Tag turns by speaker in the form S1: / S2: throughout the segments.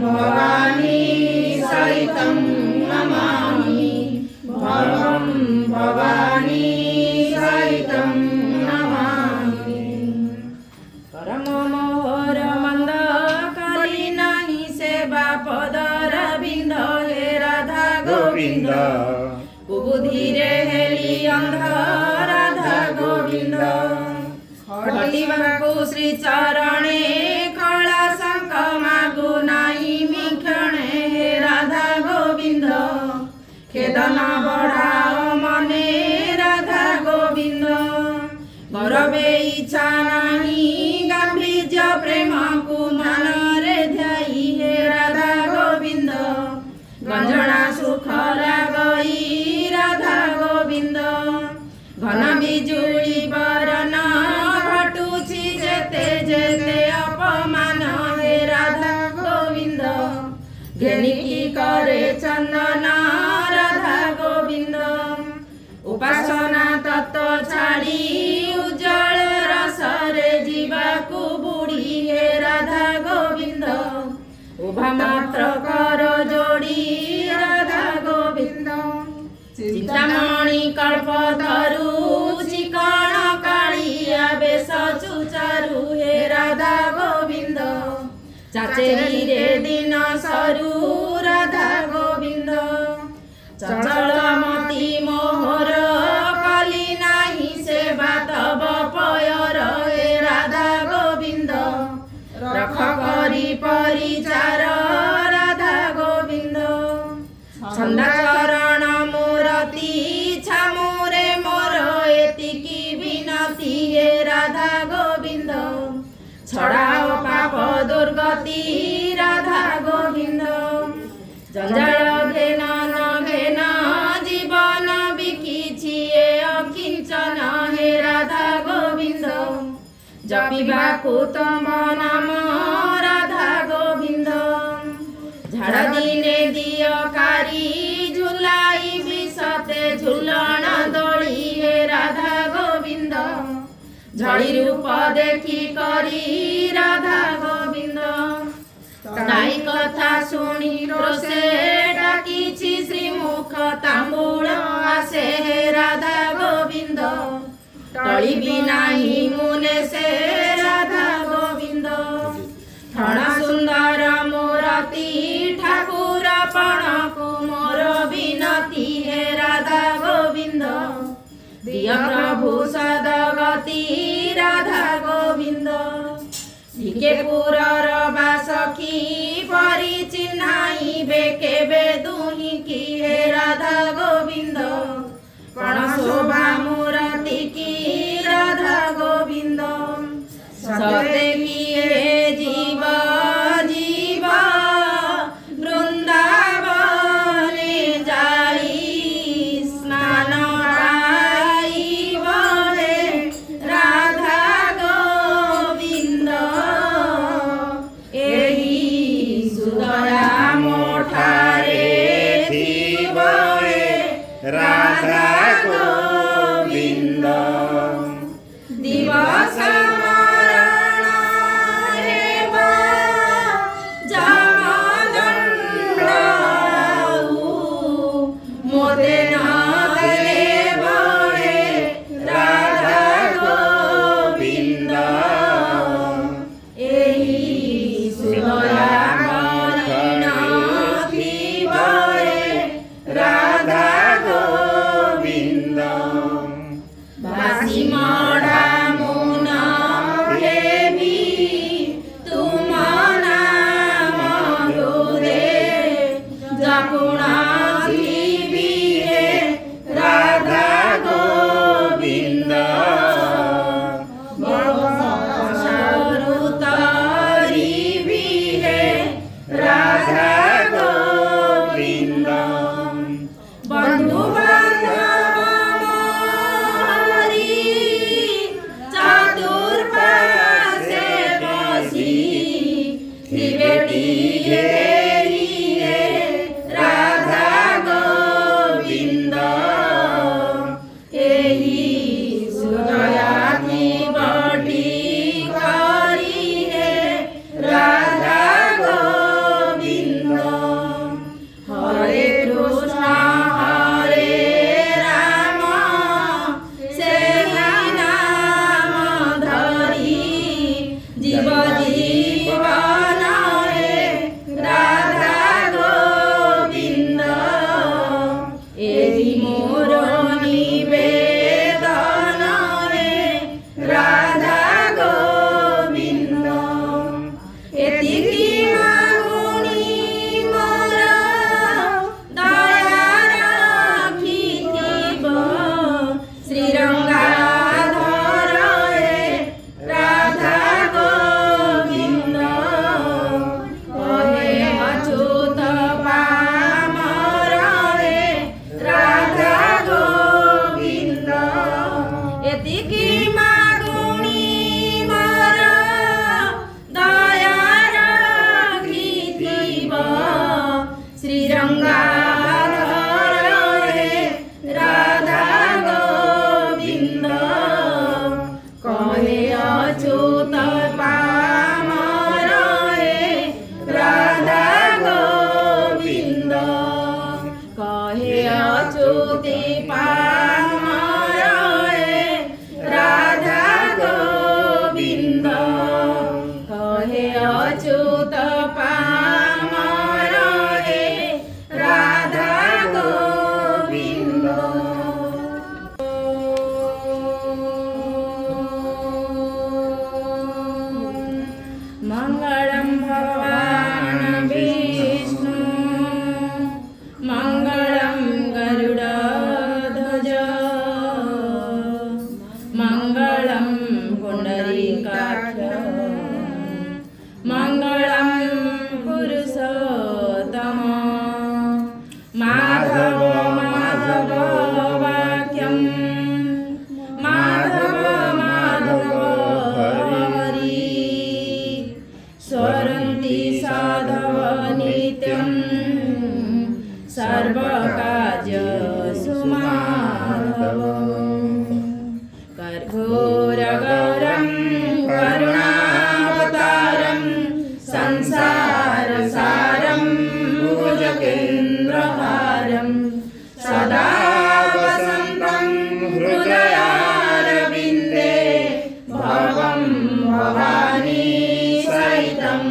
S1: भवानी सहितं नमामि भवं भवानी सहितं नमामि। परम मोहर मंद कली नहीं सेवा पदर बिंद हे राधा गोविंद कुबुधिरे हेली अंध राधा गोविंद हटिबाकु श्री चरणे कला शंख मागु नाई मिक्षणे हे राधा गोविंद खेदन बढ़ाओ मने राधा गोविंद गौरवे इच्छा नहीं गांभीर्य प्रेम को मनरे ध्याई हे राधा गोविंद गंजना सुख लागई राधा गोविंद घन बिजुली बरन घटुछि जेते जेते अपमान हे राधा गोविंद घेनिकी करे चंदन राधा गोविंद उपासना तत्व छाड़ी उज्जवल रसरे जीवाकु बुढ़ी हे राधा गोविंद उभा मात्र कर जोड़ी राधा गोविंद चिंतामणि कल्पतरु चिकण कालिया बेश चुचारु हे राधा गोविंद चाचेरी रे दिन सरू राधा गोविंद चंचलमती मोहर कली नाही सेवा तब पयर हे राधा गोविंद रख करी परिचार राधा गोविंद छंदा चरण मूरति छामुरे मोर एतिकी विनती हे राधा गोविंद छड़ाओ पाप दुर्गति राधा गोविंद जंजाल घेन न घेन जीवन बिकिछि अकिंचन हे राधा गोविंद जपिबाकु तम नाम राधा गोविंद झाड़ दिने दियकारी झुलाई विषते झुलन दोली हे राधा गोविंद झड़ी रूप देखी करी राधा गोविंद ताई कथा सुनी रोसे डाकिछि श्रीमुख तांबूल आसे हे राधा गोविंद टली बिनाही मुने से राधा गोविंद ठण सुंदर मूरति ठाकुर पण को मोर विनती हे राधा गोविंद दिय प्रभु सदगति राधा गोविंद टिके पुरर बासखी परि चिन्हाई बेके दुही की हे राधा गोविंद पण शोभा मूरति की राधा गोविंद सते किए जीव जीव वृंदावने जाई स्नान पाइब हे राधा गोविंद एही सुदया मोठारे थीब हे राधा गोविंद दिवस मरण हेबा जमदण्ड मोते न देव हे राधा गोविंद एही सुदया मरण थीब हे राधा गोविंद बासी मढ़ा मुना मोर निवेदन रे राधा गोविंद एतिकी मागुणी मोर दया राखिथिब श्रीरंगाधर रे राधा गोविंद कहे अच्युत पामर रे राधा गोविंद एतिकी मागुणी मोर दया राखिथिब श्रीरंगाधर रे राधा गोविंद कहे अच्युत पामर रे राधा गोविंद कहे अच्युति पामर रे राधा गोविंद कहे अच्युत पामर रे राधा गोविंद मंगलम भगवान विष्णु मंगलम गरुड़ध्वज मंगलम पुंडरीकाक्ष मंगलम पुरुषोत्तम माधव माधव वाक्यम माधव माधव हरि स्वरन्ति साधव नित्यं सर्वकार्येषु माधव कर्पूरगौरं करुणावतारं संसारसारं भुजगेन्द्रहारं सदा वसन्तं हृदयारविन्दे भवं भवानी सहितं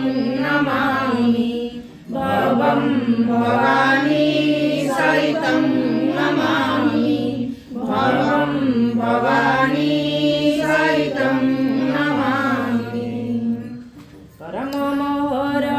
S1: नमामि भवं भवानी सहितं नमामि भवं भवानी सहितं